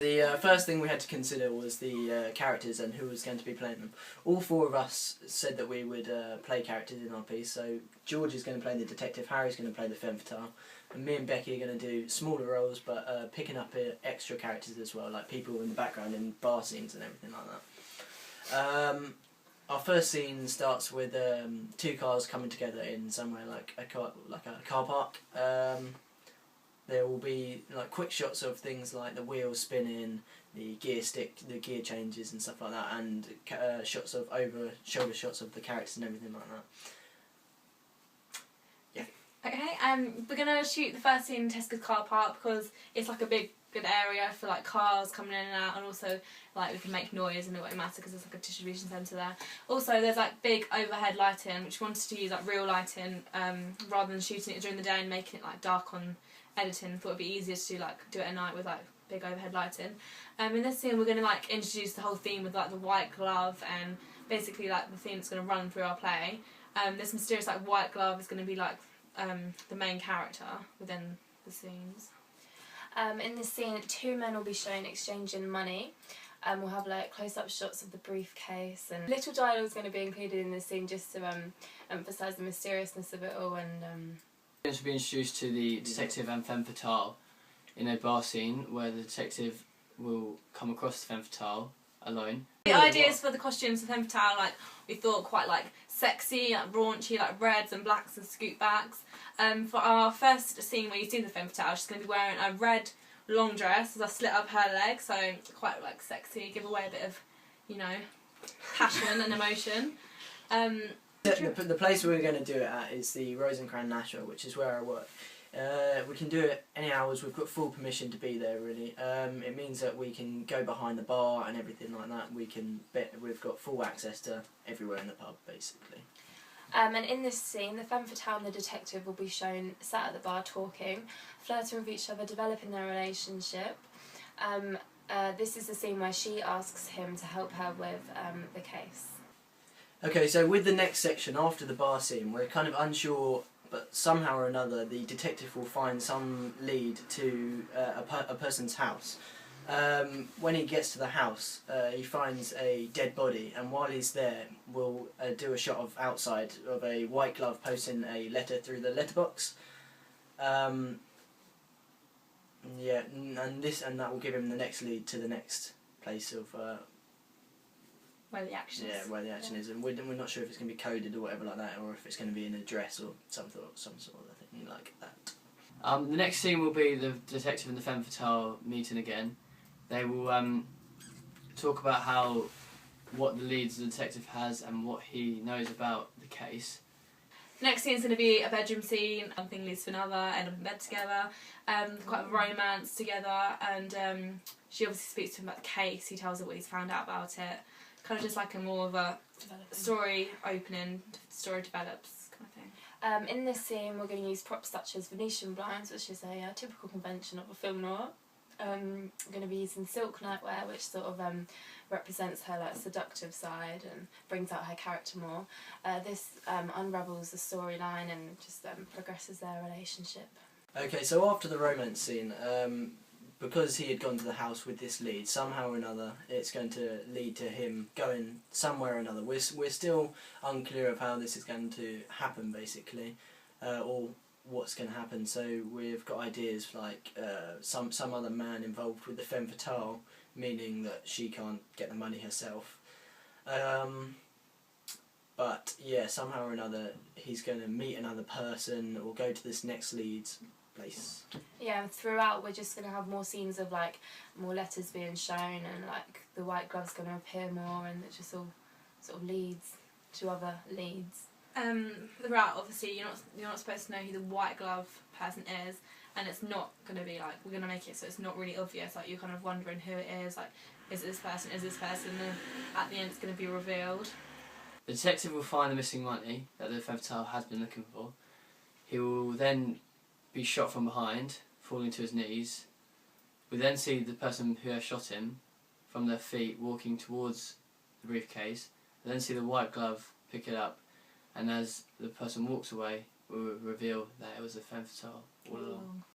The first thing we had to consider was the characters and who was going to be playing them. All four of us said that we would play characters in our piece, so George is going to play the detective, Harry's going to play the femme fatale, and me and Becky are going to do smaller roles but picking up extra characters as well, like people in the background in bar scenes and everything like that. Our first scene starts with two cars coming together in somewhere like a car park. There will be like quick shots of things like the wheels spinning, the gear stick, the gear changes and stuff like that, and shots of over-shoulder shots of the characters and everything like that. Yeah. Okay, we're gonna shoot the first scene in Tesco's car park because it's like a good area for like cars coming in and out, and also like we can make noise and it won't matter because there's like a distribution centre there. Also, there's like big overhead lighting, which we wanted to use like real lighting rather than shooting it during the day and making it like dark on editing. Thought it'd be easier to do it at night with like big overhead lighting. In this scene, we're gonna like introduce the whole theme with like the white glove and basically like the theme that's gonna run through our play. This mysterious like white glove is gonna be like the main character within the scenes. In this scene, two men will be shown exchanging money. We'll have like close-up shots of the briefcase, and little dialogue is going to be included in this scene just to emphasise the mysteriousness of it all. And to be introduced to the detective and femme fatale in a bar scene where the detective will come across the femme fatale alone. The ideas for the costumes for femme fatale, like we thought quite like sexy, like raunchy, like reds and blacks and scoot backs. For our first scene where you see the femme fatale, she's going to be wearing a red long dress with a slit up her leg, so quite like sexy, give away a bit of, you know, passion and emotion. The place we're going to do it at is the Rose and Crown National, which is where I work. We can do it any hours. We've got full permission to be there. Really, it means that we can go behind the bar and everything like that. We've got full access to everywhere in the pub, basically. And in this scene, the femme fatale and the detective will be shown sat at the bar talking, flirting with each other, developing their relationship. This is the scene where she asks him to help her with the case. Okay, so with the next section after the bar scene, we're kind of unsure, but somehow or another the detective will find some lead to a person's house. When he gets to the house, he finds a dead body, and while he's there, we'll do a shot of outside of a white glove posting a letter through the letterbox. Yeah, and that will give him the next lead to the next place of where the action is. Yeah, where the action is, and we're not sure if it's going to be coded or whatever like that, or if it's going to be an address or some sort of thing like that. The next scene will be the detective and the femme fatale meeting again. They will talk about what the leads the detective has and what he knows about the case. Next scene is going to be a bedroom scene. One thing leads to another, end up in bed together. Quite a romance together, and she obviously speaks to him about the case. He tells her what he's found out about it. Kind of just like a more of a story opening, story develops kind of thing. In this scene, we're going to use props such as Venetian blinds, which is a typical convention of a film noir. We're going to be using silk nightwear, which sort of represents her like seductive side and brings out her character more. This unravels the storyline and just progresses their relationship. Okay, so after the romance scene, because he had gone to the house with this lead, somehow or another it's going to lead to him going somewhere or another. We're still unclear of how this is going to happen, basically, or what's going to happen. So we've got ideas like some other man involved with the femme fatale, meaning that she can't get the money herself. But yeah, somehow or another he's going to meet another person or go to this next lead's place. Yeah, throughout we're just going to have more scenes of like more letters being shown, and like the white glove's going to appear more, and it just all sort of leads to other leads. Throughout, obviously, you're not supposed to know who the white glove person is, and it's not going to be like, we're going to make it so it's not really obvious, like you're kind of wondering who it is, like is it this person, is this person, and at the end it's going to be revealed. The detective will find the missing money that the femme fatale has been looking for. He will then be shot from behind, falling to his knees. We then see the person who has shot him from their feet walking towards the briefcase. We then see the white glove pick it up, and as the person walks away, we will reveal that it was a femme fatale all along.